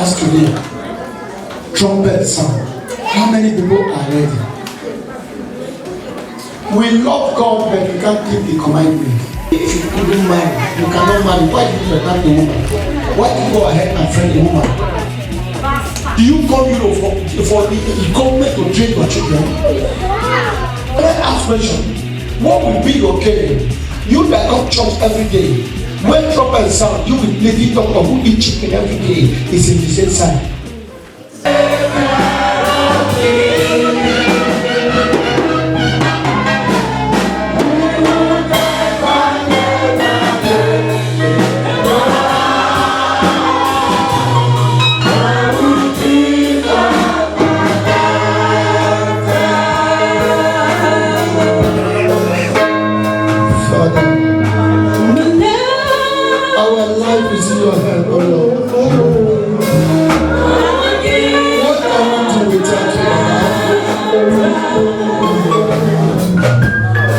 ask today, trumpet sound, how many people are ready? We love God, but we can't keep the commandment. If you couldn't marry, you cannot marry. Why did you attack the woman? Why did you go ahead and friend the woman? Do you come here for the government to train your children? Let me ask question. What will be your career? You that come church every day. When trumpet sound, you will literally talk about who eat chicken every day. It's in the same side.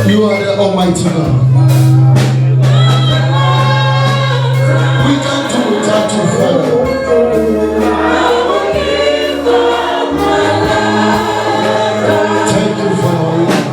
You are the Almighty God. We can't do without you, Father. Thank you for our life.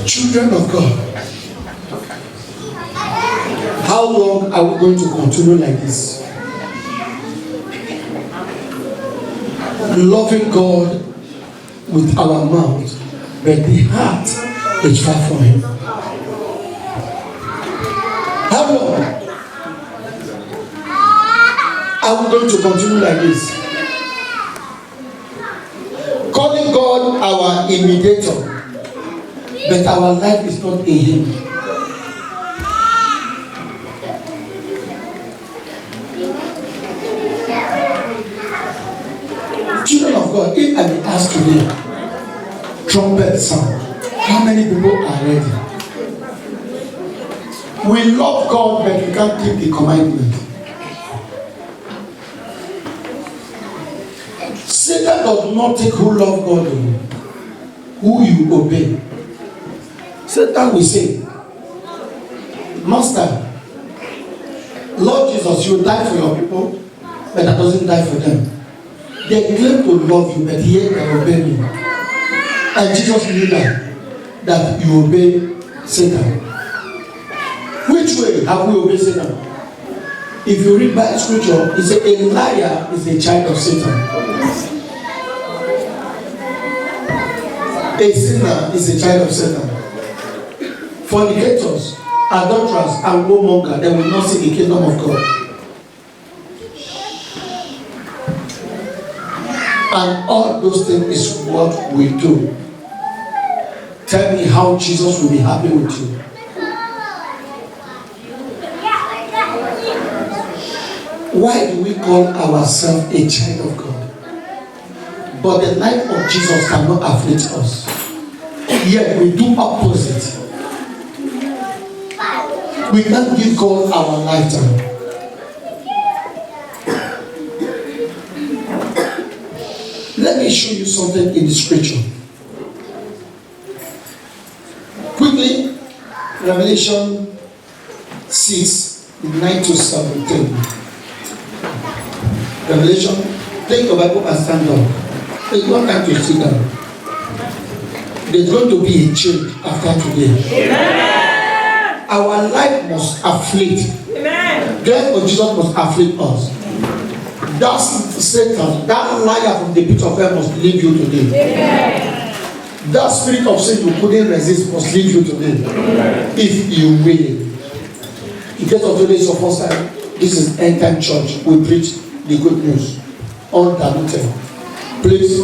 Children of God, how long are we going to continue like this? Loving God with our mouth, but the heart is far from Him. How long are we going to continue like this? Calling God our mediator, but our life is not in Him. Children of God, if I may ask today, trumpet sound, how many people are ready? We love God, but we can't keep the commandment. Satan does not take who love God, who you obey. Satan will say, Master, Lord Jesus, you die for your people, but that doesn't die for them. They claim to love you, but yet they obey me. And Jesus knew that you obey Satan. Which way have we obeyed Satan? If you read by scripture, it says a liar is a child of Satan. A sinner is a child of Satan. Fornicators, adulterers, and warmongers, they will not see the kingdom of God. And all those things is what we do. Tell me how Jesus will be happy with you. Why do we call ourselves a child of God? But the life of Jesus cannot afflict us. Yet we do opposite. We can't give God our lifetime. Let me show you something in the scripture. Revelation 6:9-17. Revelation, take your Bible and stand up. There's no time to sit down. There's going to be a change after today. Amen. Our life must afflict. Amen. Death of Jesus must afflict us. That Satan, that liar from the pit of hell must leave you today. Amen. That spirit of sin you couldn't resist must leave you today. Amen. If you will. In case of today's your first time, this is End Time Church. We preach the good news undiluted. Please,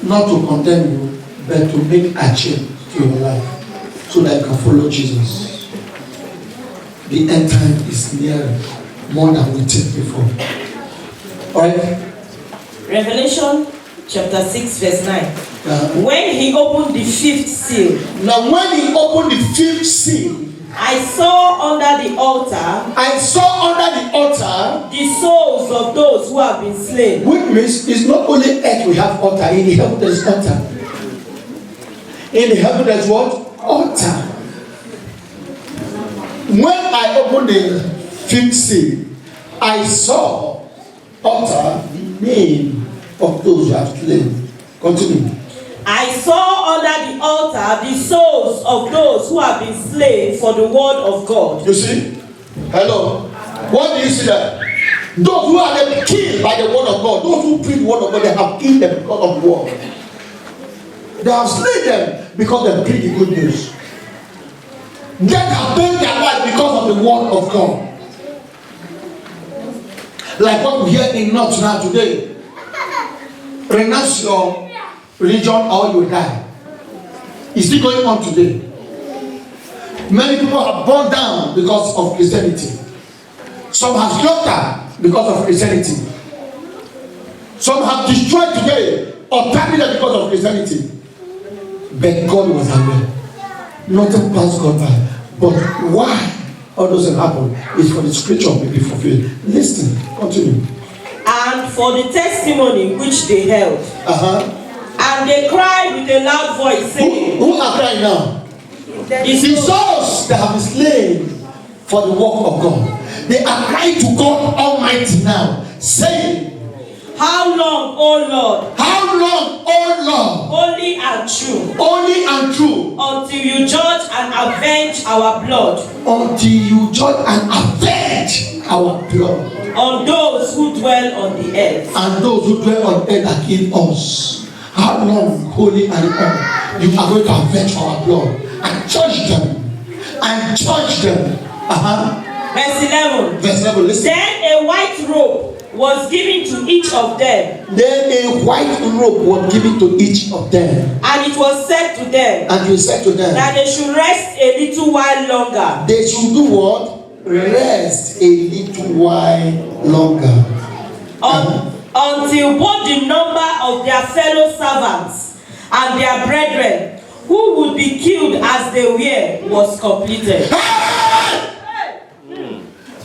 not to condemn you, but to make a change to your life so that you can follow Jesus. The end time is nearer, more than we think before. Alright? Revelation chapter 6 verse 9. When he opened the fifth seal. Now when he opened the fifth seal, I saw under the altar the souls of those who have been slain. Which means it's not only earth we have altar, in the heaven there is altar. In the heaven there is what? Altar. When I opened the fifth seal, I saw altar, the name of those who have slain. Continue. I saw under the altar the souls of those who have been slain for the word of God. You see? Hello. What do you see there? Those who are killed by the word of God, those who preach the word of God, they have killed them because of the word. They have slain them because they preach the good news. They have paid their life because of the word of God. Like what we hear in North now today. Renounce your religion or you die. It's still going on today. Many people have burned down because of Christianity. Some have slaughtered because of Christianity. Some have destroyed today or terminated because of Christianity. But God was aware. Nothing passed God by. But why all doesn't happen is for the scripture may be fulfilled. Listen, continue. And for the testimony which they held. And they cried with a loud voice, saying, Who are crying now? The souls that have been slain for the work of God. They are crying to God Almighty now, saying, How long, O Lord? How long, O Lord? Holy and true. Holy and true. Until you judge and avenge our blood. Until you judge and avenge our blood. On those who dwell on the earth. And those who dwell on earth that kill us. How long, holy and all, you are going to avenge our blood and judge them. And judge them. Verse 11. Verse 11, listen. Then a white robe was given to each of them. Then a white robe was given to each of them. And it was said to them. And you said to them. That they should rest a little while longer. They should do what? Rest a little while longer. Until both the number of their fellow servants and their brethren who would be killed as they were was completed.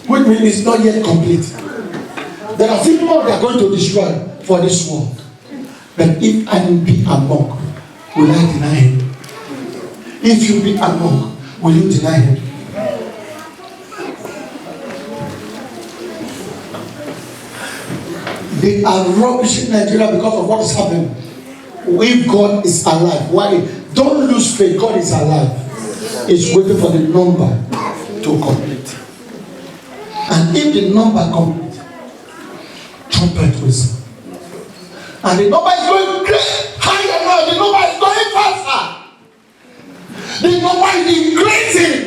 Which means it's not yet complete. There are people that are going to destroy for this world. But if I will be a monk, will I deny him? If you be a monk, will you deny him? They are rubbish in Nigeria because of what is happening. If God is alive, why? Don't lose faith. God is alive. It's waiting for the number to complete. And if the number complete, trumpet will sound. And the number is going higher now. The number is going faster. The number is increasing.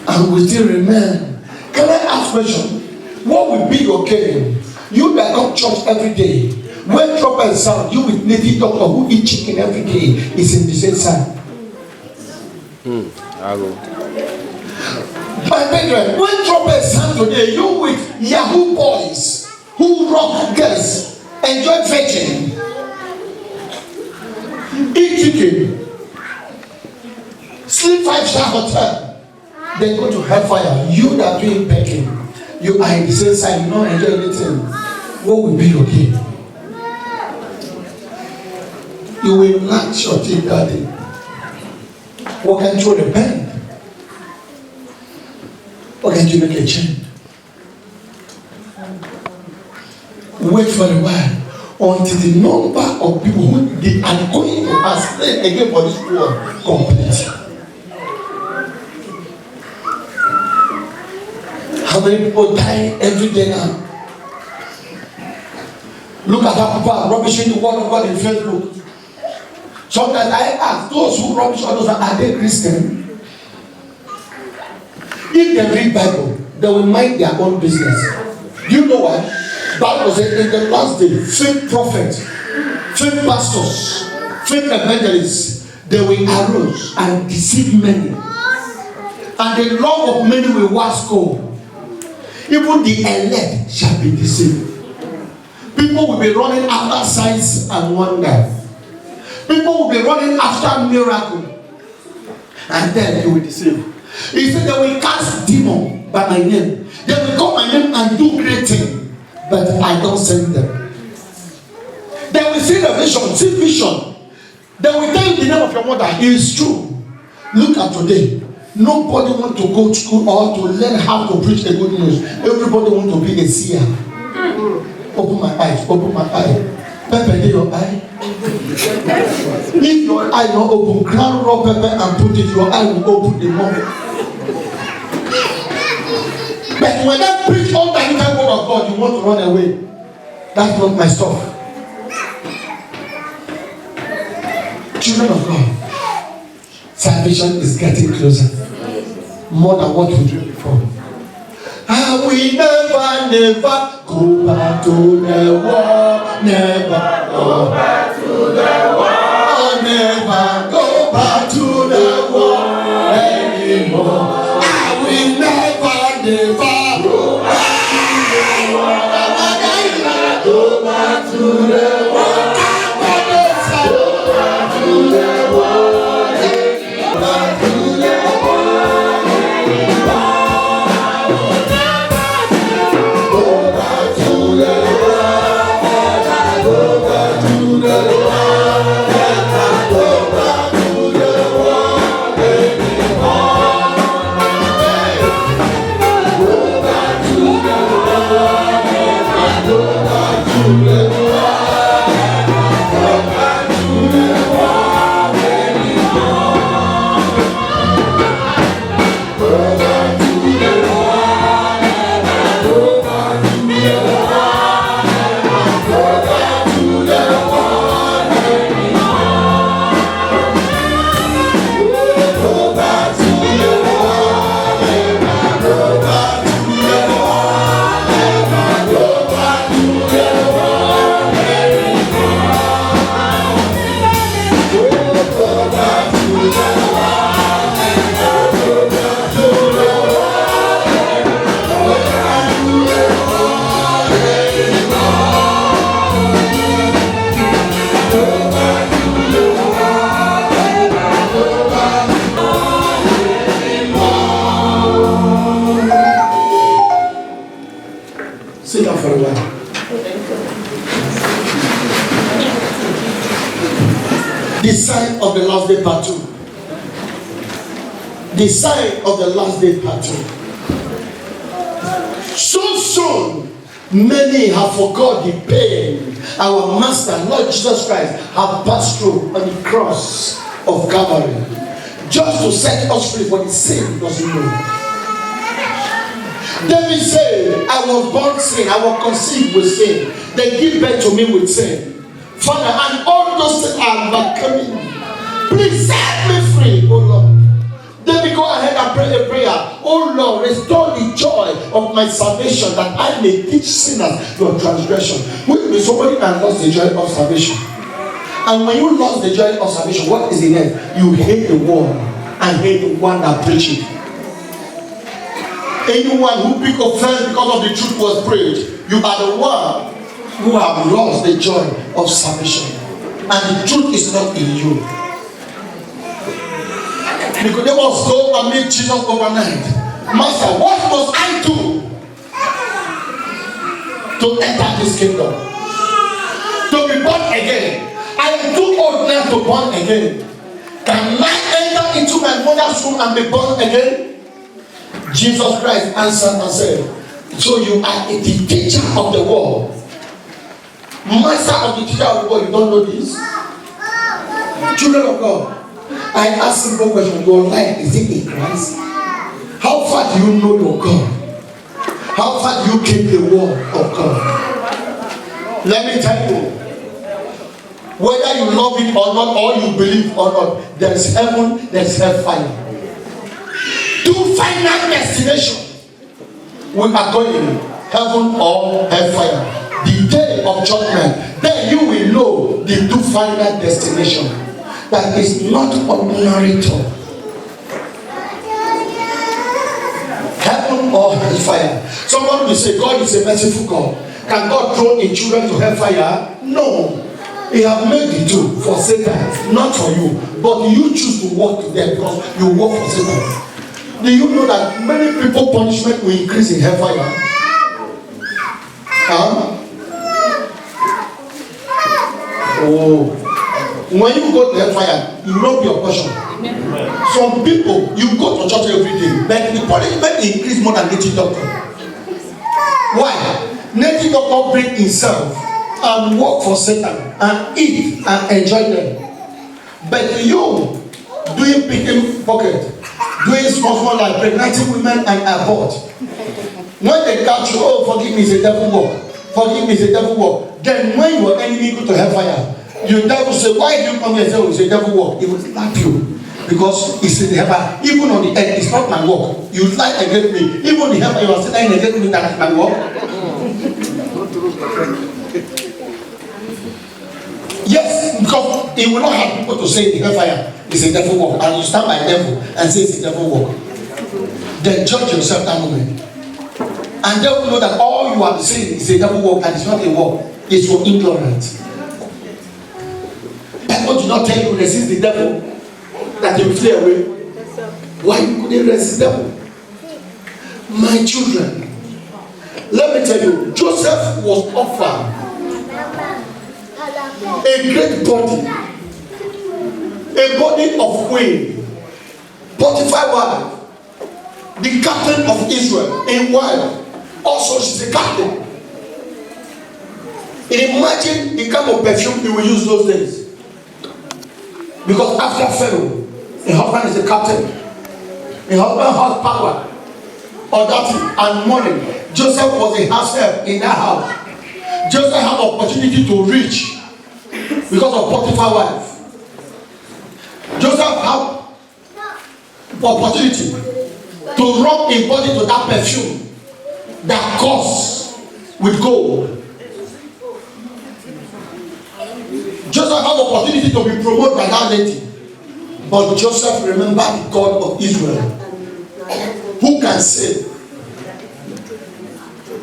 And we still remain. Can I ask a question? What will be your game? You that come to church every day. When trumpet sound, you with native doctor who eat chicken every day is in the same side. My brethren, when trumpet sound today, you with Yahoo boys who rock girls, enjoy fetching, eat chicken, sleep 5-star hotel. Then go to hellfire. You that doing packing, you are in the same side, you don't enjoy anything. What will be your game? You will gnat your teeth that day. Why can't you repent? Why can't you make a change? Wait for a while until the number of people who they are going to ask again for this war complete. How many people die every day now? Look at how people are rubbishing the word of God in Facebook. Sometimes I ask those who rubbish others, are they Christian? If they read Bible, they will mind their own business. Do you know why? Bible says in the last day, fake prophets, fake pastors, fake evangelists, they will arise and deceive many. And the love of many will wax cold. Even the elect shall be deceived. People will be running after signs and wonders. People will be running after miracle. And then they will deceive. He said they will cast demons by my name. They will call my name and do great things. But I don't send them. They will see the vision, see vision. They will tell you the name of your mother. It is true. Look at today. Nobody wants to go to school or to learn how to preach the good news. Everybody wants to be a seer. Open my eyes, open my eye. Pepper in your eye. If your eye not open, ground raw pepper and put it, your eye will open the moment. But when I preach all the little word of God, you want to run away. That's not my stuff. Children of God, salvation is getting closer. More than what we did before. I will never go back to the war. Never go back to the war. I'll never go back to the war anymore. I will never go back to the war. Sit down for a while. The sign of the last day part 2. The sign of the last day part 2. So soon, many have forgot the pain our Master, Lord Jesus Christ, have passed through on the cross of Calvary, just to set us free for the sin he doesn't know. David said, I was born sin, I was conceived with sin. They give birth to me with sin. Father, and all those things are overcoming. Please set me free, oh Lord. David go ahead and pray a prayer. Oh Lord, restore the joy of my salvation, that I may teach sinners your transgression. When somebody has lost the joy of salvation, and when you lost the joy of salvation, what is the end? You hate the world and hate the one that preaches it. Anyone who pick offense because of the truth was preached, you are the one who have lost the joy of salvation, and the truth is not in you. Nicodemus go and meet Jesus overnight. Master, what must I do to enter this kingdom? To be born again. I I am too old now to born again. Can I enter into my mother's womb and be born again? Jesus Christ answered and said, so you are the teacher of the world. Master of the teacher of the world, you don't know this? Children of God, I ask simple question. Your life, is it in Christ? How far do you know your God? How far do you keep the word of God? Let me tell you, whether you love it or not, or you believe or not, there is heaven, there is hellfire. Two final destinations. We are going heaven or hellfire. The day of judgment, then you will know the two final destination. That is not ordinary talk. Heaven or hellfire. Someone will say, God is a merciful God. Can God throw in children to hellfire? No. He have made the two for Satan, not for you. But you choose to walk with them because you work for Satan. Do you know that many people punishment will increase in hellfire? Oh. When you go to hellfire, you know your portion. Some people, you go to church every day, but the punishment increase more than native doctor. Why? Native doctor bring himself and work for Satan and eat and enjoy them. But you doing picking pocket, doing small like pregnant women and abort. When they catch you, oh, forgive me, it's a devil work. Forgive me, it's a devil work. Then when your enemy go to hellfire, your devil say, why do you come here and say, oh, it's a devil work? He will slap you. Because it's in the hellfire. Even on the earth, it's not my work. You lie against me. Even the hellfire, you are saying against me, that is my work. Yes, because he will not have people to say the hellfire is a devil work. And you stand by the devil and say it's a devil work. Then judge yourself that moment. And they will know that all you are saying is a devil work and it's not a work. It's for ignorance. Bible do not tell you resist the devil that he will flee away. Why could they resist the devil? My children, let me tell you, Joseph was offered a great body, a body of queen, Potiphar wife, the captain of Israel, a wife. Also, she's a captain. Imagine the kind of perfume he will use those days. Because after Pharaoh, a husband is a captain. A husband has power, authority, and money. Joseph was a house help in that house. Joseph had opportunity to reach because of Potiphar's wife. Joseph had opportunity to rub a body to that perfume that costs with gold. Joseph had opportunity to be promoted by that lady. But Joseph remembered the God of Israel, who can save.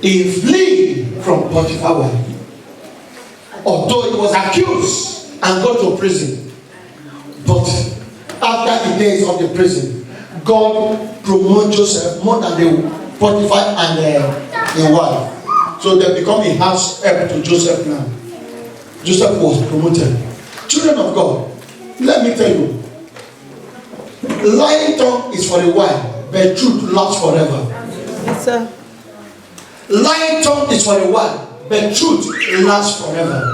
He flee from Potiphar's wife. Although he was accused and go to prison. But after the days of the prison, God promoted Joseph more than the Potiphar and the wife. So they become a house help to Joseph now. Joseph was promoted. Children of God, let me tell you, lying tongue is for a while, but truth lasts forever. Yes, sir. Lying tongue is for a while, but truth lasts forever.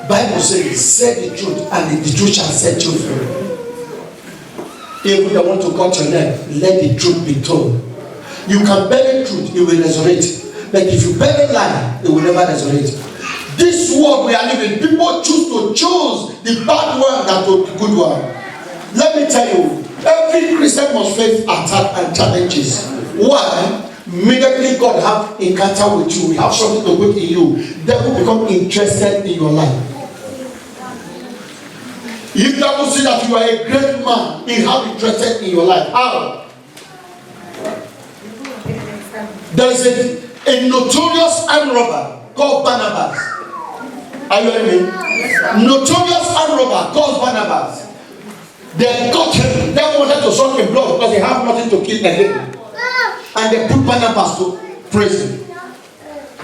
Bible says, say the truth, and the truth shall set you free. If you want to cut your neck, let the truth be told. You can bury truth, it will resurrect. But if you bury lie, it will never resurrect. This world we are living, people choose the bad one than the good one. Let me tell you, every Christian must face attack and challenges. Why? Immediately God have encounter with you, we have something to put in you, devil become interested in your life. If devil see that you are a great man, he have interested in your life. How? There is a notorious armed robber called Barnabas. Are you hearing me? Notorious armed robber called Barnabas. They got him. They wanted to suck him blood because they have nothing to kill again. And they put Barnabas to prison.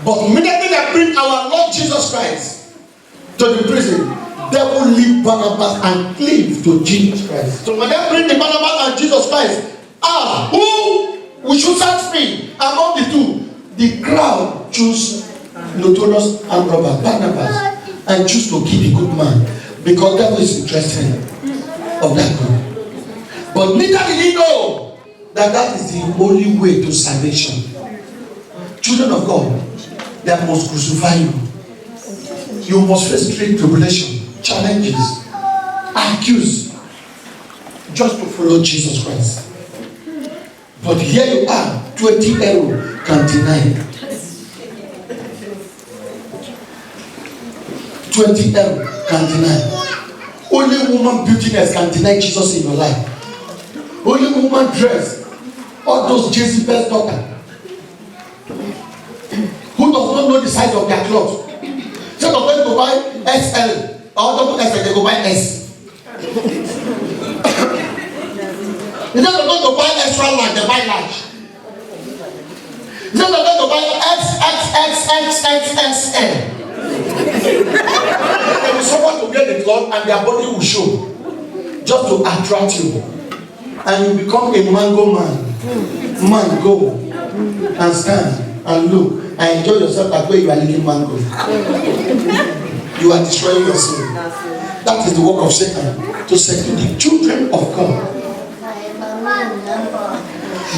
But immediately they bring our Lord Jesus Christ to the prison. devil leave Barnabas and cleave to Jesus Christ. So when they bring the Barnabas and Jesus Christ, who we should set free among the two? The crowd choose notorious and robber Barnabas and choose to kill the good man because devil is interested of that good. But little did he know that that is the only way to salvation. Children of God, they must crucify you. You must face great tribulation, challenges, accused, just to follow Jesus Christ. But here you are, 20 arrows can deny. 20 arrows can deny. Only woman beautiness can deny Jesus in your life. Only woman dress, all those Jezebel's daughter who does not know the size of their clothes. Instead of them to buy XL or double XL, they go buy S. Instead of them to buy extra large, they buy large. Instead of them to buy XXXXXXL. They will suffer to get the cloth and their body will show just to attract you. And you become a mango man. Man, go and stand and look and enjoy yourself like where you are licking mango. You are destroying your soul. That is the work of Satan, to seduce the children of God.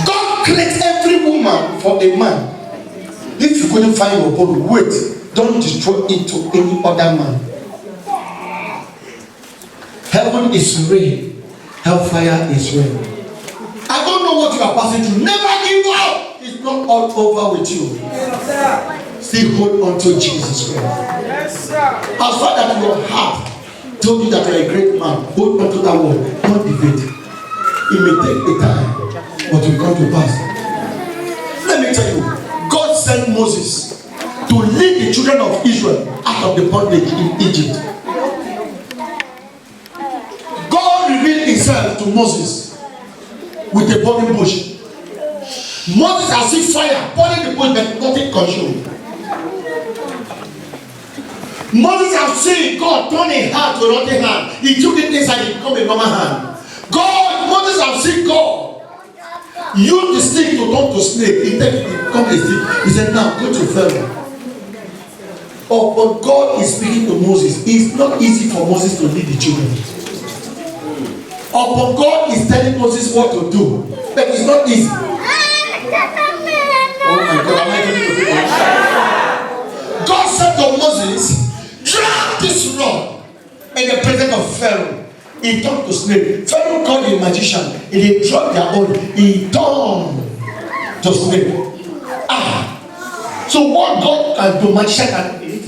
God creates every woman for a man. If you couldn't find your body, wait, don't destroy it to any other man. Heaven is real, hellfire is real. I don't know what you are passing through. Never give up. It's not all over with you. Still hold on to Jesus Christ. As far as your heart told you that you are a great man, hold on to that word. Don't deviate. It may take a time, but it will come to pass. Let me tell you, God sent Moses to lead the children of Israel out of the bondage in Egypt. God revealed himself to Moses with a burning bush. Moses has seen fire burning the bush, but nothing consumed. Moses has seen God turn a hand to a rotten hand. He took it inside, it became a normal hand. Moses has seen God use the stick to turn to snake. He take it, become a stick. He said, now go to Pharaoh. But God is speaking to Moses. It's not easy for Moses to lead the children. But God is telling Moses what to do. But it's not easy. Oh my God, am I going to people? God said to Moses, drop this rod in the presence of Pharaoh. He turned to snake. Pharaoh called a magician. He dropped their own. He turned to snake. So what God can do, magician can eat,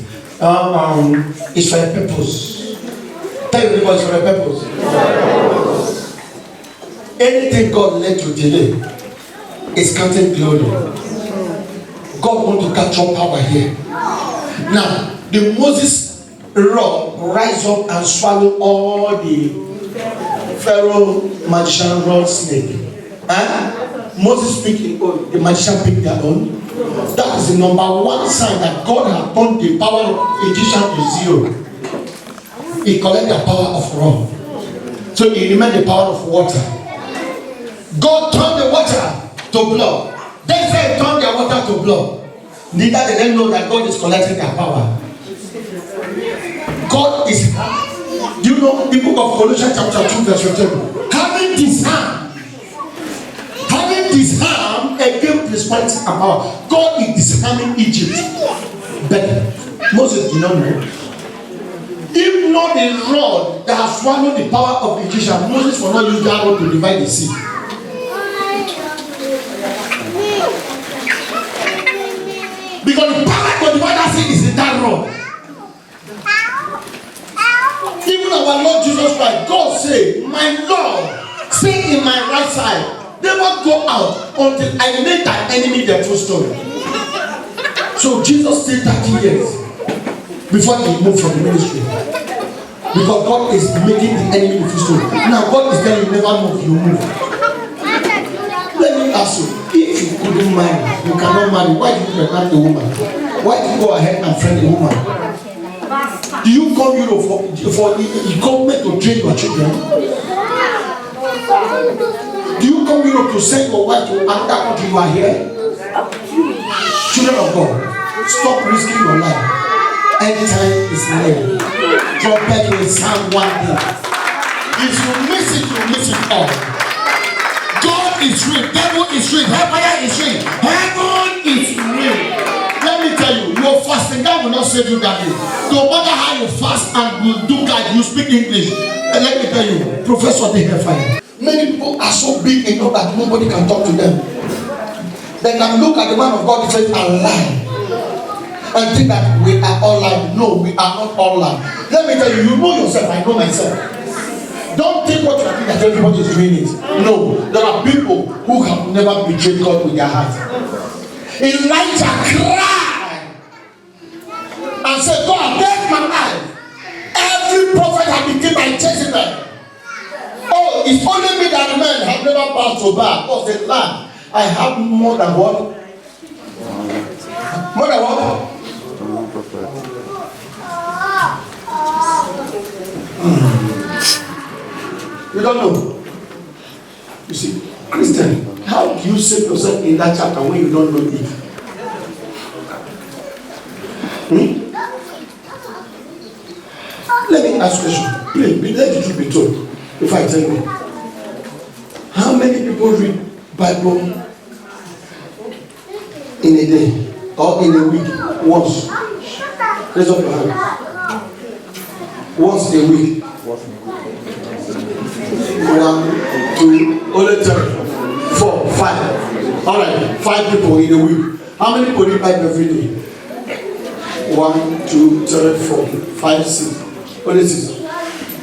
is for a purpose. Tell everybody it's for a purpose. Anything God led to delay is counting glory. God wants to capture power here. Now, the Moses rod rise up and swallow all the Pharaoh magician rod snake. Moses speaking, the magician picked their own. That is the number one sign that God has turned the power of Egyptian to zero. He collected the power of rod. So he remained the power of water. God turned the water to blood. They said turn their water to blood. Neither they didn't know that God is collecting their power. God is, do you know the book of Colossians chapter 2 verse 15? Having disarmed against principality and power. God is disarming Egypt. But Moses did not know. If not the rod that has swallowed the power of the Egyptian, Moses will not use that rod to divide the sea. Because the power to divide that sea is in that rod. Even our Lord Jesus Christ, God said, my Lord, stay in my right side. Never go out until I make thy enemy their footstool. So Jesus stayed 30 years before he moved from the ministry. Because God is making the enemy the footstool. Now God is telling you never move, you move. Let me ask you, if you couldn't marry, you cannot marry, why did you marry a woman? Why did you go ahead and friend a woman? Do you come Europe for the government to train your children? Do you come Europe to send your wife to another country? You are here? Children of God, stop risking your life. Anytime is near. Trumpet will sound one day. If you miss it, you miss it all. God is real. Devil is real. Hellfire is real. Heaven is real. Let me tell you, your fasting God will not save you that day. No matter how you fast and you do God, you speak English. And let me tell you, Professor the Hellfire. Many people are so big enough that nobody can talk to them. They can look at the man of God and say, alive. And think that we are all lying. No, we are not all lying. Let me tell you, you know yourself, I know myself. Don't think what you think that everybody is doing it. No, there are people who have never betrayed God with their heart. Elijah cried and said, God, take my life. Every prophet had been killed by Jezebel. Oh, it's only me that men have never passed to Baal. God said, land, I have more than what? More than what? You don't know. You see, Christian, how do you save yourself in that chapter when you don't know it? Let me ask you a question. Please, let the truth be told. If I tell you, how many people read Bible in a day or in a week once? Raise up your hand. Once a week. 1, 2, only 3, 4, 5. All right, 5 people in a week. How many people read Bible every day? 1, 2, 3, 4, 5, 6. Only 6.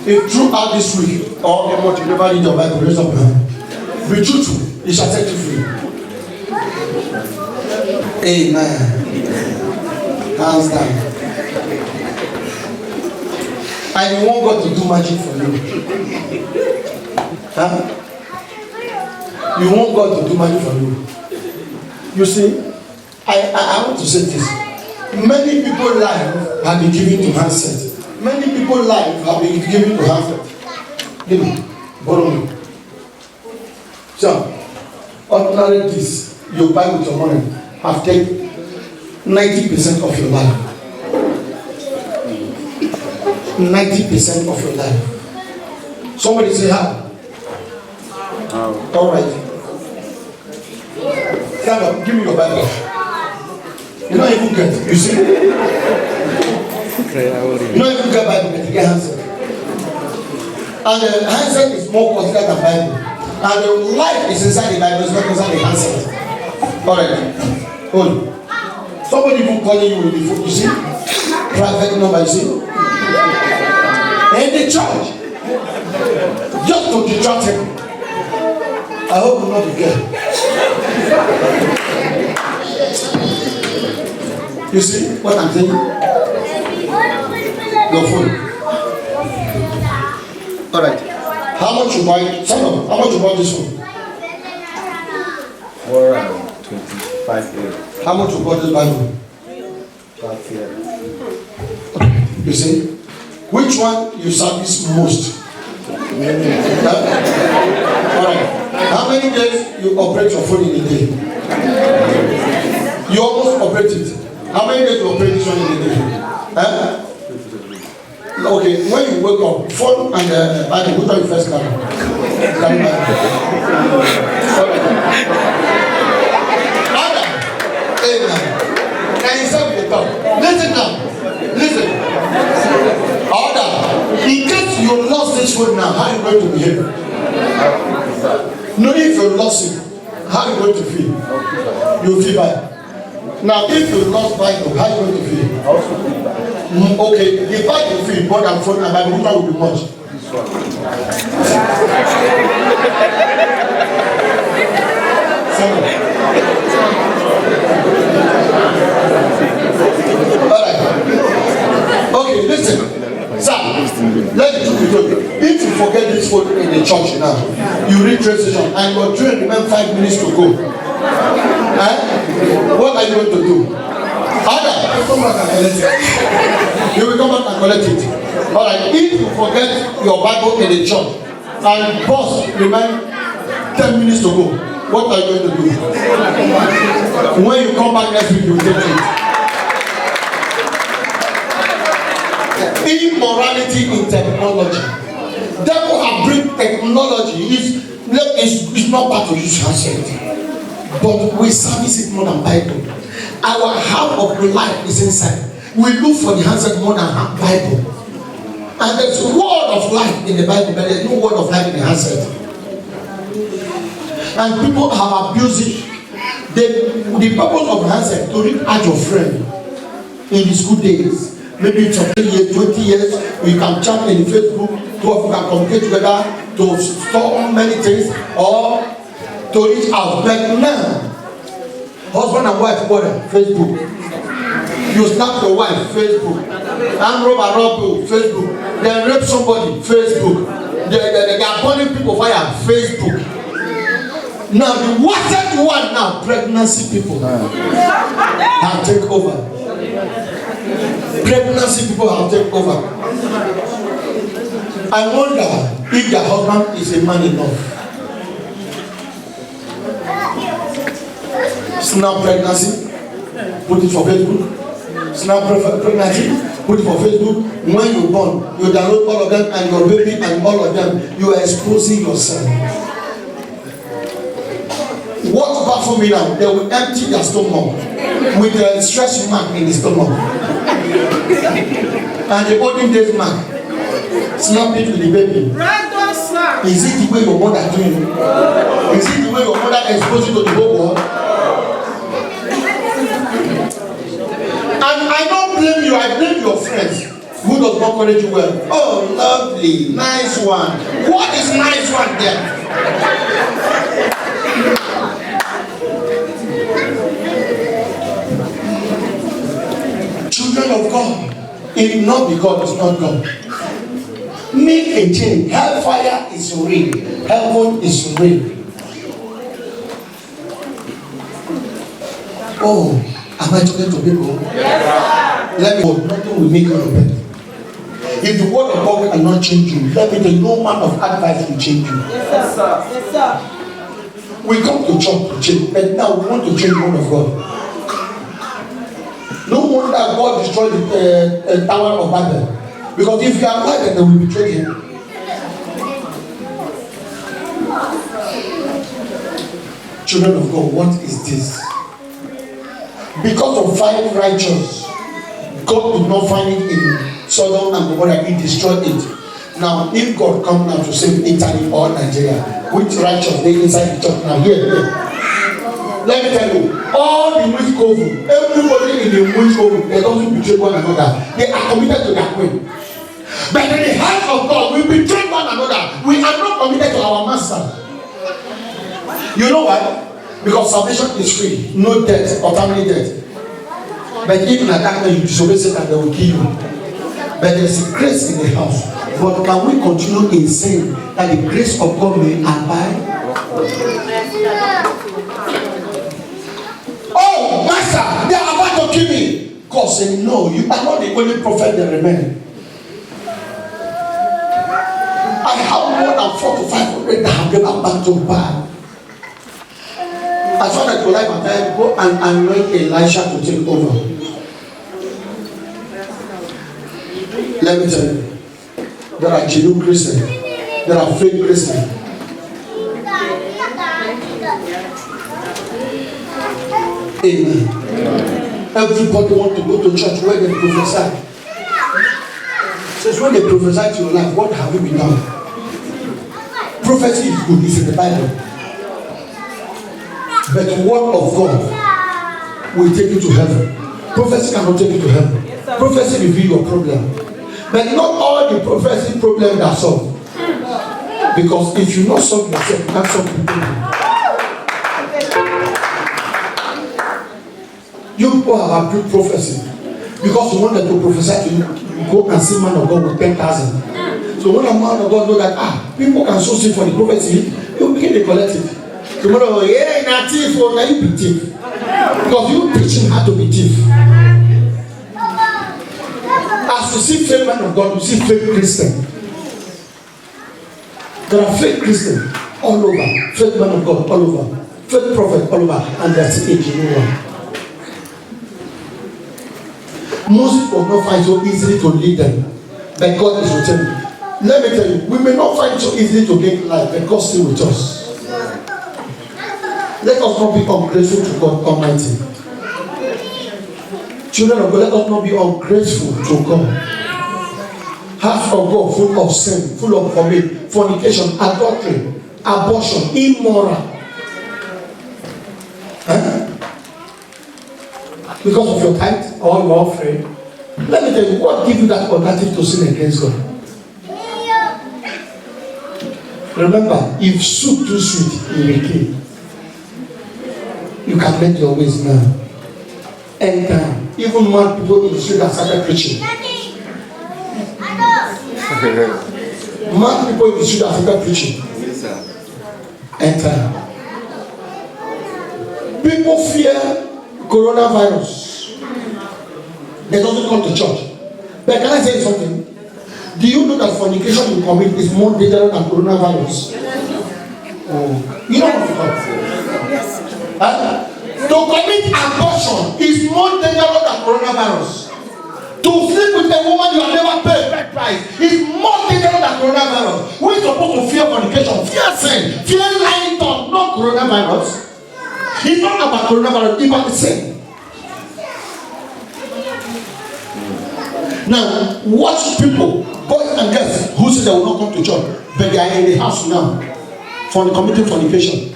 If throughout this week or a month you never read your Bible, raise up your hand. Be truthful, it shall set you free. Amen. Hands down. And you want God to do magic for you. Huh? You want God to do magic for you. You see, I want to say this. Many people's life have been given to handset. Many people's life have been given to handset. Give me, borrow me. So, ordinary this you buy with your money have taken 90% of your life. 90% of your life. Somebody say how? All right. Stand up. Give me your Bible. You don't even get. You see? You don't even get Bible, but you get handset. And the handset is more considered than Bible. And the life is inside the Bible, it's not inside the handset. All right. Hold. Somebody even calling you with the phone. You see? Private number. You see? In the church, just to distract him. I hope you not be good. You see what I'm saying? Your phone. All right. How much you buy? Someone, how much you bought this phone? 425 euros. How much you bought this Bible? 5 years. You see? Which one you service most? Alright. How many days you operate your phone in a day? You almost operate it. How many days you operate this one in a day? Okay, when you wake up, phone and Bible, which one you first carry? Carry Bible. Alright. Amen. Now you say with the tongue. Listen now. Listen. Order. In case you lost this food now, how are you going to behave? No, if you lost it, how are you going to feel? You feel bad. Now, if you lost Bible, how are you going to feel? Okay, if I can feel more than phone and Bible, which one will be much? This one. Alright. Okay, listen. Sir, let the truth be told. If you forget this phone in the church now, you read translation and your train remain 5 minutes to go. What are you going to do? Come back and You will come back and collect it. All right. If you forget your Bible in the church and boss remain 10 minutes to go, what are you going to do? When you come back next week, you will take it. Immorality in technology. Devil have bring technology. It's not bad to use handset, but we service it more than Bible. Our half of the life is inside. We look for the handset more than Bible. And there's a word of life in the Bible, but there's no word of life in the handset. And people have abused it. The purpose of handset to reach out your friend in the school days. Maybe it's 10 years, 20 years, we can chat in Facebook, two of you can communicate together to store many things or to reach out. But now, husband and wife together, Facebook. You snap your wife, Facebook. I'm rob you, Facebook. They rape somebody, Facebook. They are burning people fire, Facebook. Now the worst one now, pregnancy people have taken over. Pregnancy people have taken over. I wonder if their husband is a man enough. Snap pregnancy, put it for Facebook. Snap pregnancy, put it for Facebook. When you born, you download all of them and your baby and all of them. You are exposing yourself. What about for me now? They will empty their stomach with a stretch mark in the stomach. And the olden days mark. Snap it with the baby. Is it the way your mother doing it? Is it the way your mother exposed you to the whole world? And I don't blame you, I blame your friends who does not encourage you well. Oh, lovely, nice one. What is nice one there? Children of God, if not because it's not God. Make a change. Hellfire is real. Heaven is real. Oh, am I talking to people? Yes. Let me know. Nothing will make you repent. If the word of God cannot change you, let me tell you, no man of advice will change you. Yes, sir. Yes, sir. We come to church to change, but now we want to change the word of God. No wonder God destroyed the Tower of Babel. Because if you are alive, then they will betray him. Children of God, what is this? Because of 5 righteous, God did not find it in Sodom and Gomorrah, he destroyed it. Now, if God comes now to save Italy or Nigeria, which righteous they inside the church now? Here. Let me tell you, all the witch coven, everybody in the witch coven, they don't betray one another. They are committed to their queen. But in the hands of God, we betray one another. We are not committed to our master. You know why? Because salvation is free, no death or family death. But even at that time you disobey Satan, they will kill you. But there is a grace in the house. But can we continue in sin that the grace of God may abide? Oh, master, they are about to kill me. God said, no, you are not the only prophet that remains. I have more than 400 to 500 that have never back to back. I saw that your life and time, go and anoint Elisha to take over. Let me tell you, there are genuine Christians, there are fake Christians. Amen. Everybody wants to go to church where they prophesy. So when they prophesy to your life, what have you been done? Prophecy is good, it's in the Bible. But the word of God will take you to heaven. Prophecy cannot take you to heaven. Prophecy reveals your problem. But not all the prophecy problems are solved. Because if you not solve yourself, you can't solve the problem. You people have approved prophecy because you wanted to prophesy to you. You go and see man of God with 10,000. So when a man of God knows that people can sow seed for the prophecy, you begin to collect it. Tomorrow, yeah, na thief, or now you be thief. Because you teaching how to be thief. As you see fake man of God, you see fake Christian. There are fake Christians all over, fake man of God all over, fake prophet all over, and there's a genuine one. Moses was not find so easily to lead them, but God is with him. Let me tell you, we may not find so easily to gain life, but God still with us. Let us not be ungrateful to God Almighty. Children of God, let us not be ungrateful to God. Half of God full of sin, full of fornication, adultery, abortion, immoral. Huh? Because of your tithe or your offering. Let me tell you, what gives you that alternative to sin against God? Remember, if soup too sweet, you will kill. You can make your ways now. Enter. Even more people in the street that started preaching. Mad people in the street that started preaching. Enter. People fear coronavirus. They don't come to church. But can I say something? Do you know that fornication you commit is more dangerous than coronavirus? Oh. You know what I'm talking about? To commit abortion is more dangerous than coronavirus. To sleep with a woman you have never paid that price is more dangerous than coronavirus. Who is supposed to fear fornication, fear sin, fear lying tongue, not coronavirus? It's not about coronavirus, it's about the sin. Now, watch people, boys and girls, who say they will not come to church, but they are in the house now for committing fornication.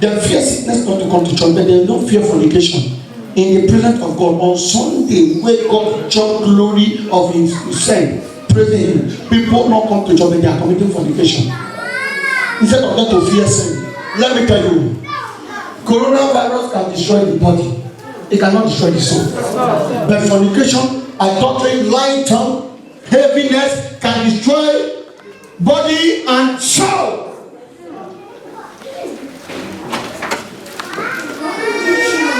They fear sickness not to come to church, but they don't fear fornication. In the presence of God, on Sunday, where God judge glory of His Son, praising Him, people not come to church, but they are committing fornication. Instead of them to fear sin, let me tell you, coronavirus can destroy the body. It cannot destroy the soul. But fornication, adultery, lying tongue, heaviness can destroy body and soul.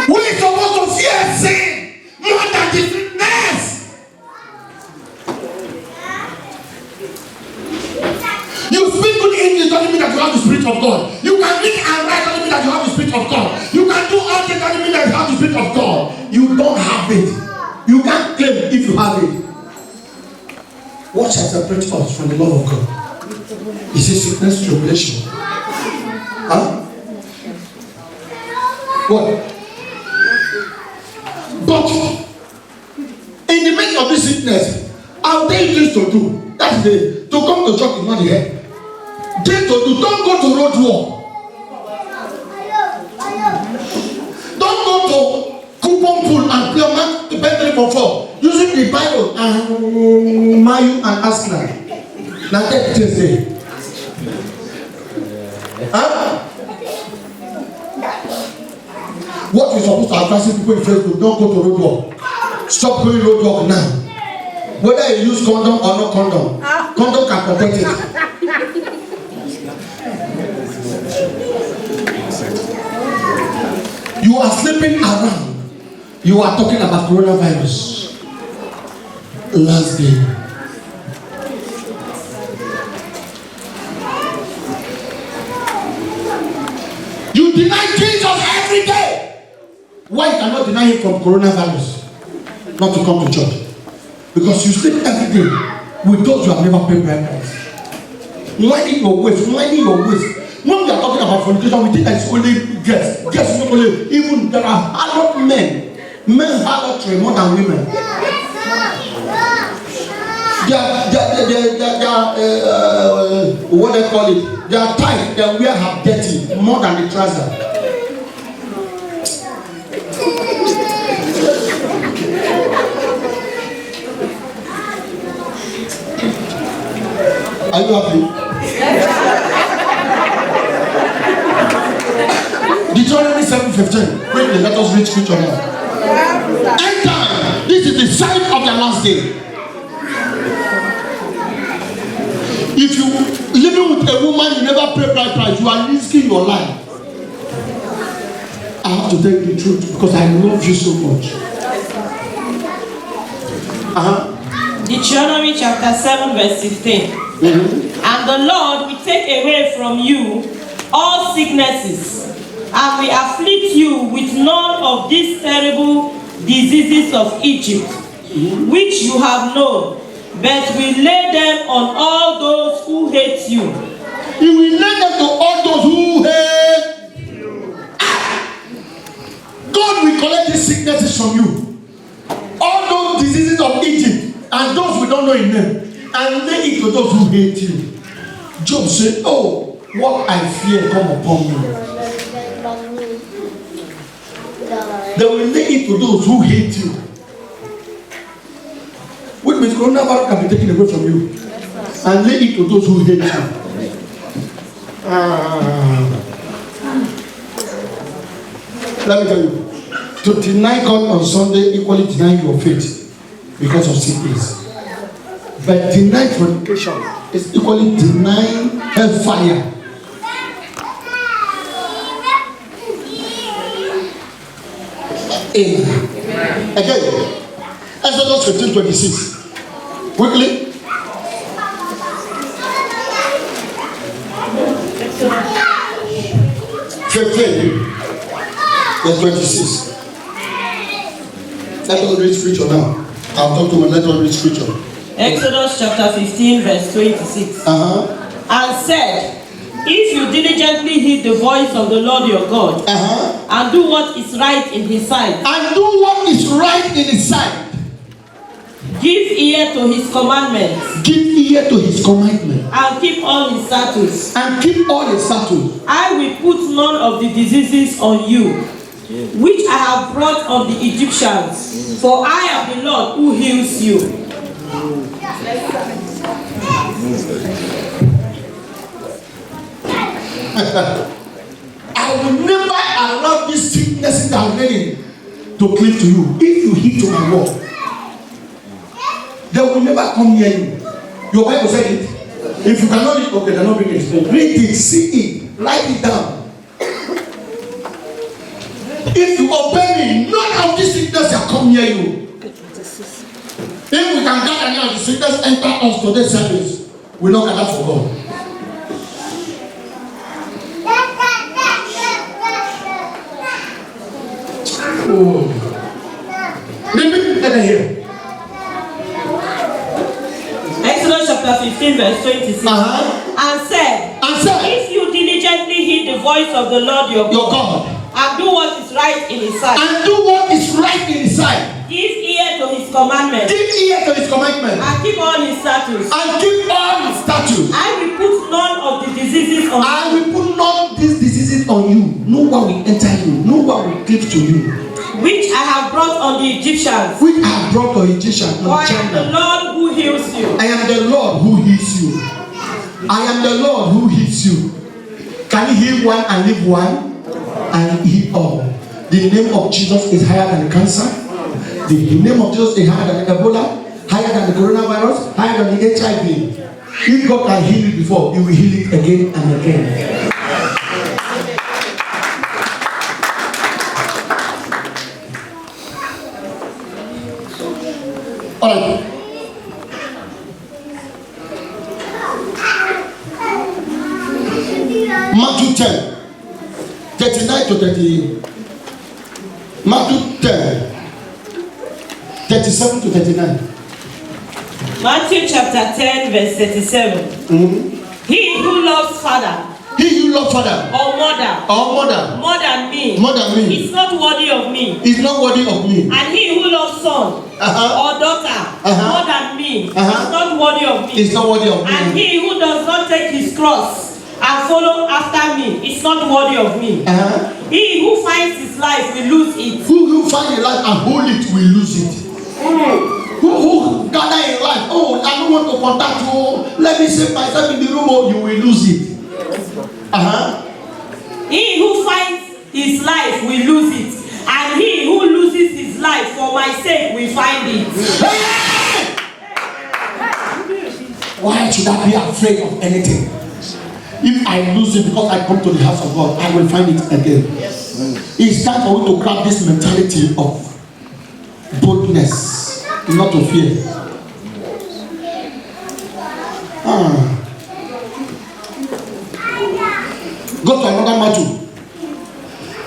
We are supposed to fear sin more than the sickness. You speak good English doesn't mean that you have the Spirit of God. You can read and write doesn't mean that you have the Spirit of God. You can do all things doesn't mean that you have the Spirit of God. You don't have it. You can't claim if you have it. What shall separate us from the love of God? Is it sickness, tribulation? Huh? What? But in the midst of this sickness, I'll tell you things to do. That's the to come to church is not the head. Things to do. Don't go to road walk. Don't go to coupon pool and play man to bed 3 for 4 using the Bible and Mayu and Arsenal. Now take this day. Huh? What you're supposed to advise people in Facebook, don't go to road walk. Stop going road walk now. Whether you use condom or not condom, condom can protect it. You are sleeping around. You are talking about coronavirus. Last day. You deny Jesus every day. Why you cannot deny him from coronavirus? Not to come to church. Because you sleep every day with those you have never paid bride price. Minding your waist, minding your waist. When we are talking about fornication, we think that it's only girls. Girls is not only, even there are adult men. Men harlotry more than women. What they call it? They are tight, they wear half dirty more than the trouser. Are you happy? Deuteronomy 7:15. Quickly, let us read scripture now. End time. This is the sign of the last day. If you living with a woman you never pay bride price, you are risking your life. I have to tell you the truth because I love you so much. Deuteronomy chapter 7 verse 15. And the Lord will take away from you all sicknesses, and will afflict you with none of these terrible diseases of Egypt, which you have known, but will lay them on all those who hate you. You will lay them to all those who hate you. God will collect these sicknesses from you. All those diseases of Egypt and those we don't know in them, and lay it to those who hate you. Job said, oh, what I fear come upon me. They will lay it to those who hate you. Which means coronavirus can be taken away from you. And lay it to those who hate you. Let me tell you, to deny God on Sunday equally deny your faith because of sickness. But deny fornication is equally denying hellfire. Amen. Again, Exodus 15:26. Quickly. Verse 26. Let us read scripture now. I'll talk to you. Let us read scripture. Exodus chapter 15 verse 26. And said, if you diligently heed the voice of the Lord your God, and do what is right in his sight, give ear to his commandments, and keep all his statutes, I will put none of the diseases on you, which I have brought on the Egyptians, for I am the Lord who heals you. I will never allow these sicknesses that are ready to cleave to you. If you heed to my word, they will never come near you. Your Bible said it. If you cannot read, okay, they're not bring it. Read it, see it, write it down. If you obey me, none of these sicknesses shall come near you. If we can gather now, the sickness enter us to this service, we don't gather for God. Here. Exodus chapter 15 verse 26. And said, if you diligently heed the voice of the Lord your God, and do what is right in his sight, give ear to his commandments, and keep all his statutes, I will put none of the diseases on you. No one will enter you. No one will cleave to you. Which I have brought on the Egyptians. For I am the Lord who heals you. I am the Lord who heals you. I am the Lord who heals you. Can you heal one and leave one? And heal all. The name of Jesus is higher than cancer. The name of Jesus is higher than Ebola, higher than the coronavirus, higher than the HIV. If God can heal it before, He will heal it again and again. All right. Matthew 10, 39 to 30. Matthew 10, 37 to 39. Matthew chapter 10 verse 37. He who loves father or mother more than me is not worthy of me. And he who loves son or daughter more than me is not worthy of me. And he who does not take his cross and follow after me is not worthy of me. He who finds his life will lose it. Who finds a life and hold it will lose it. Who gather in life? Oh, I don't want to contact you. Let me save myself in the room. Oh, you will lose it. He who finds his life will lose it, and he who loses his life for my sake will find it. Why should I be afraid of anything? If I lose it because I come to the house of God, I will find it again. It's time for you to grab this mentality of boldness. Not to fear. Go to another Matthew.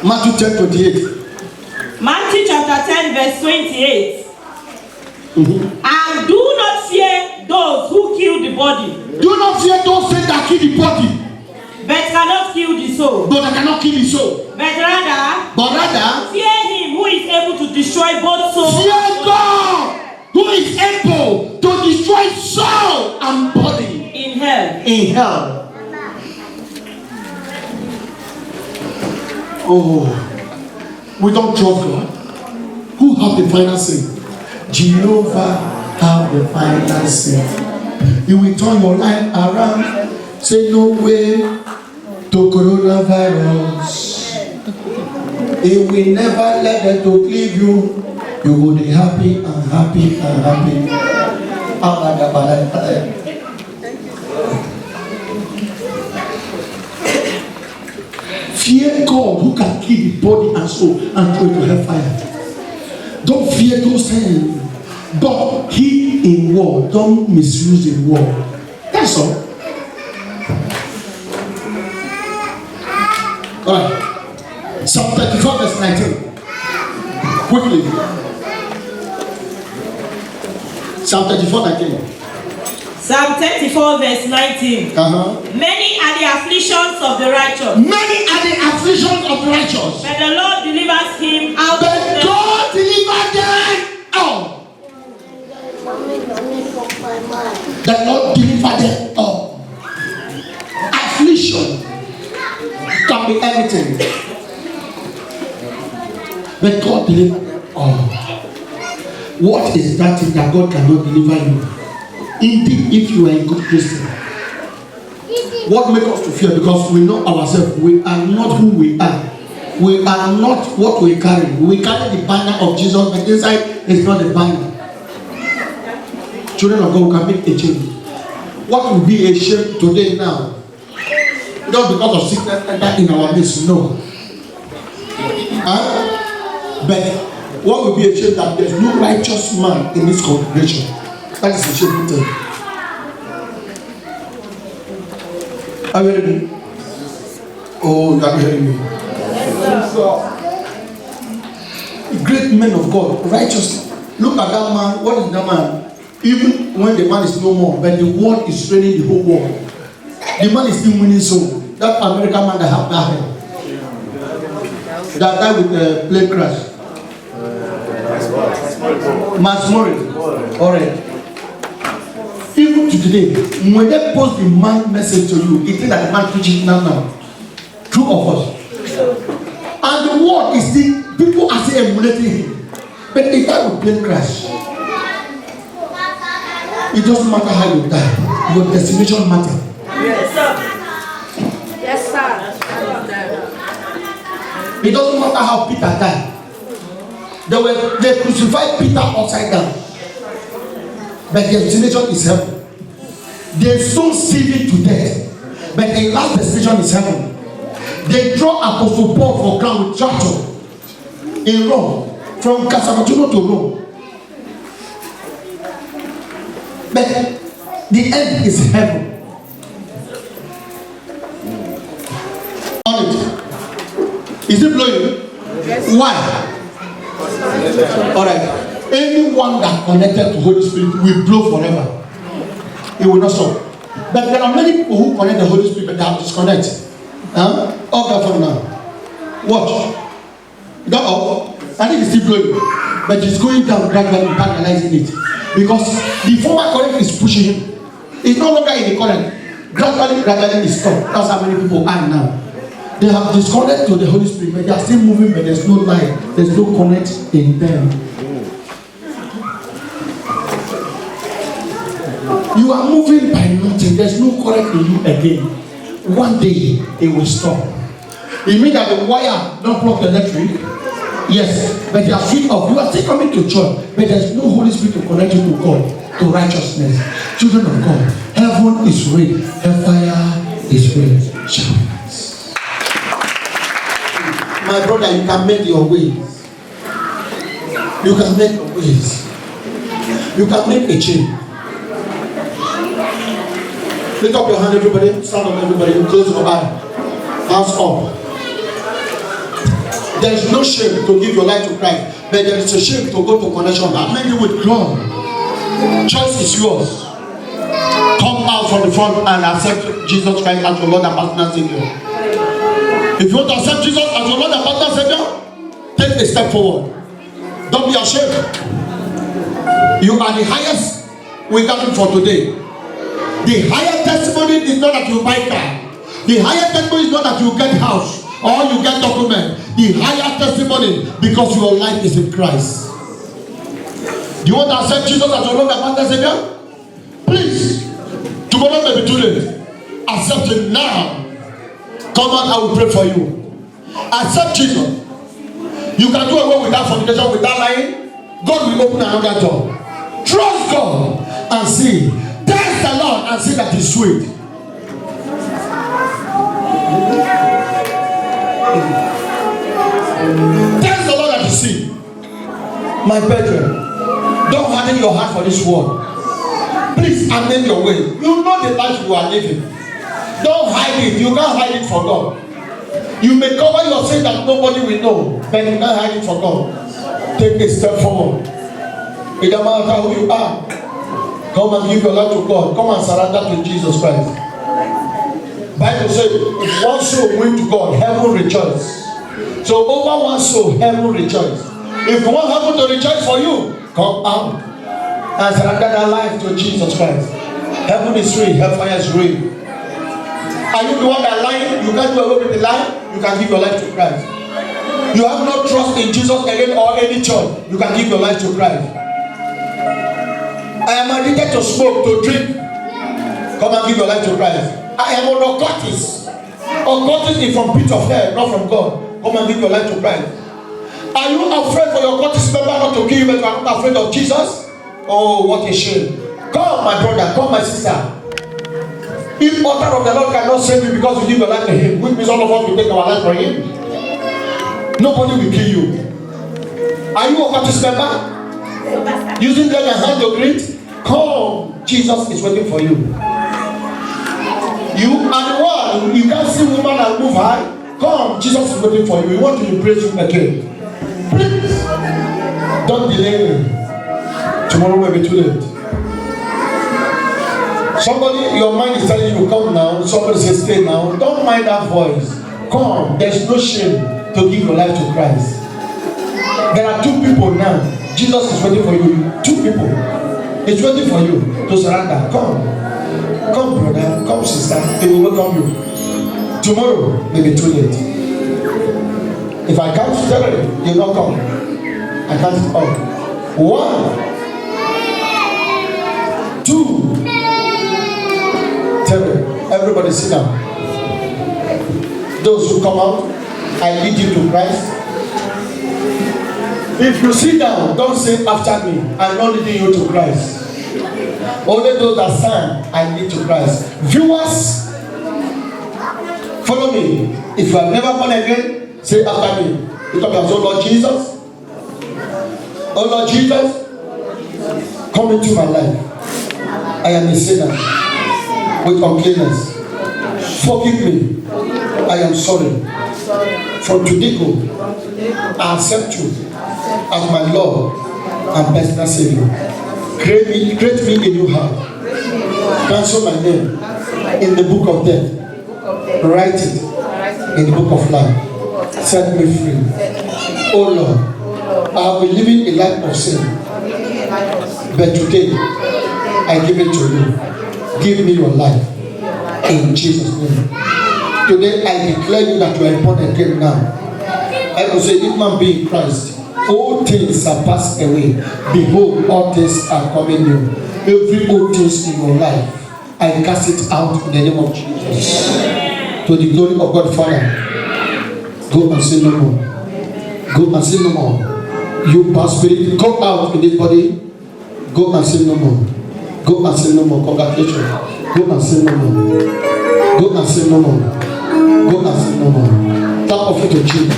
Matthew 10:28. Matthew chapter 10 verse 28. And do not fear those who kill the body. Do not fear those that kill the body. But cannot kill the soul. But I cannot kill the soul. But rather fear him who is able to destroy both soul. Fear God who is able to destroy soul and body in hell. In hell. Oh, we don't trust God. Who have the final say? Jehovah have the final say. He will turn your life around. Say no way to coronavirus. He will never let them to leave you. You will be happy and happy and happy. Fear God who can kill the body and soul and throw it to hellfire. Don't fear those things. Don't keep in war. Don't misuse in war. That's all. Alright. Psalm 34 verse 19. Quickly. Psalm 34 19. Psalm 34 verse 19. Many are the afflictions of the righteous. Many are the afflictions of the righteous. But the Lord delivers him out of them. But God delivered them out. The Lord delivered them all. Affliction can be anything. But God delivered them all. What is that thing that God cannot deliver you? Indeed, if you are a good Christian, what makes us to fear? Because we know ourselves. We are not who we are. We are not what we carry. We carry the banner of Jesus, but inside is not the banner. Children of God, we can make a change. What will be a shame today now? Not because of sickness that in our midst, no. But what will be a shame that there's no righteous man in this congregation? That is a shameful thing. Are you hearing me? Oh, you are hearing me. Great men of God, righteous. Look at that man. What is that man? Even when the man is no more, but the world is training the whole world. The man is still winning soul. That American man that have that hair, that died with a plane crash. Max Murray. Alright. Even to today, when they post the man message to you, it is that the man preaching now. True of us. And the world is still, people are still emulating him. But if that would plane crash, it doesn't matter how you die. Your destination matters. Yes, sir. Yes, sir. It doesn't matter how Peter died. They crucified Peter upside down. But the destination is heaven. They soon see it to death. But the last destination is heaven. They draw Apostle Paul for ground with tractor in Rome. From Casablanca to Rome. But the end is heaven. On it. Is it blowing? Yes. Why? Alright. Anyone that connected to Holy Spirit will blow forever. It will not stop. But there are many people who connect the Holy Spirit but they have disconnected. Okay, for now. Watch. That up. I think it's still blowing. But it's going down gradually, paralyzing it. Because the former current is pushing him. It's no longer in the current. Gradually it's stopped. That's how many people are now. They have disconnected to the Holy Spirit, but they are still moving, but there's no light. There's no connect in them. You are moving by nothing. There's no current in you again. One day it will stop. It means that the wire don't plug the electric. Yes, but you are free of. You are still coming to church, but there's no Holy Spirit to connect you to God, to righteousness. Children of God, heaven is real, hellfire is real. Shouts. My brother, you can make your ways. You can make your ways. You can make a change. Lift up your hand, everybody. Stand up, everybody. Close your eye. Hands up. There is no shame to give your life to Christ, but there is a shame to go to connection. How many with God? Choice is yours. Come out from the front and accept Jesus Christ as your Lord and personal Savior. If you want to accept Jesus as your Lord and personal Savior, take a step forward. Don't be ashamed. You are the highest we got for today. The higher testimony is not that you buy car. The higher testimony is not that you get house or you get document. The higher testimony because your life is in Christ. Do you want to accept Jesus as your Lord and Master Savior? Please, tomorrow may be too late. Accept Him now. Come on, I will pray for you. Accept Jesus. You can do away with that fornication, with that lying. God will open another door. Trust God and see. Test the Lord and see that He's sweet. Test the Lord that you see. My brethren, don't harden your heart for this world. Please amend your way. You know the life you are living. Don't hide it. You can't hide it for God. You may cover your sin that nobody will know, but you can't hide it for God. Take a step forward. It doesn't matter who you are. Come and give your life to God. Come and surrender to Jesus Christ. Bible says, if one soul went to God, heaven rejoice. So over one soul, heaven rejoice. If you want heaven to rejoice for you, come out and surrender that life to Jesus Christ. Heaven is free, hellfire is real. Are you the one that lying? You can't do away with the lie. You can give your life to Christ. You have no trust in Jesus again or any church. You can give your life to Christ. I am addicted to smoke, to drink. Come and give your life to Christ. I am on occultist. Occultist is from pit of hell, not from God. Come and give your life to Christ. Are you afraid for your occultist member not to kill you, but you are not afraid of Jesus? Oh, what a shame. Come, my brother. Come, my sister. If author of the Lord cannot save you because you give your life to Him, which means all of us will take our life for Him. Nobody will kill you. Are you a occultist member? Using their hand to greet? Come, Jesus is waiting for you. You are the one. You can't see woman and move high. Come, Jesus is waiting for you. We want to embrace you again. Please, don't delay me. Tomorrow will be too late. Somebody, your mind is telling you, come now. Somebody says, stay now. Don't mind that voice. Come, there's no shame to give your life to Christ. There are two people now. Jesus is waiting for you. Two people. He's waiting for you to surrender. Come. Come, brother. Come, sister. He will welcome you. Tomorrow may be too late. If I can't tell you, you'll not come. I can't stop. 1, 2, 3. Everybody sit down. Those who come out, I lead you to Christ. If you sit down, don't say after me. I'm not leading you to Christ. Only those that stand, I lead to Christ. Viewers, follow me. If you have never born again, say after me. You talk about, oh Lord Jesus. Oh Lord Jesus, come into my life. I am a sinner with uncleanness. Forgive me. I am sorry. From today go, I accept you as my Lord and personal Savior. Create me a new heart. Cancel my name in the book of death. Write it in the book of life. Set me free. Oh Lord, I have been living a life of sin. But today, I give it to you. Give me your life. In Jesus' name. Today, I declare you that you are born again now. I will say, if man be in Christ, all things are passed away. Behold, all things are coming new. Every old things in your life, I cast it out in the name of Jesus. To the glory of God, Father. Go and sin no more. Go and sin no more. You bad spirit, come out in this body. Go and sin no more. Go and sin no more. Congratulations. Go and sin no more. Go and sin no more. Go and sin no more. Tap off it to Jesus.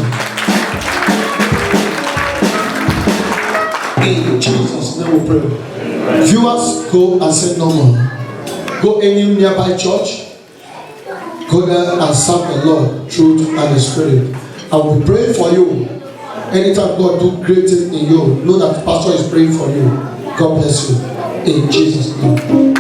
In Jesus' name we pray. Viewers, go and sin no more. Go any nearby church. Go there and serve the Lord, truth and the Spirit. I will be praying for you. Anytime God do great things in you, know that the pastor is praying for you. God bless you. In Jesus' name.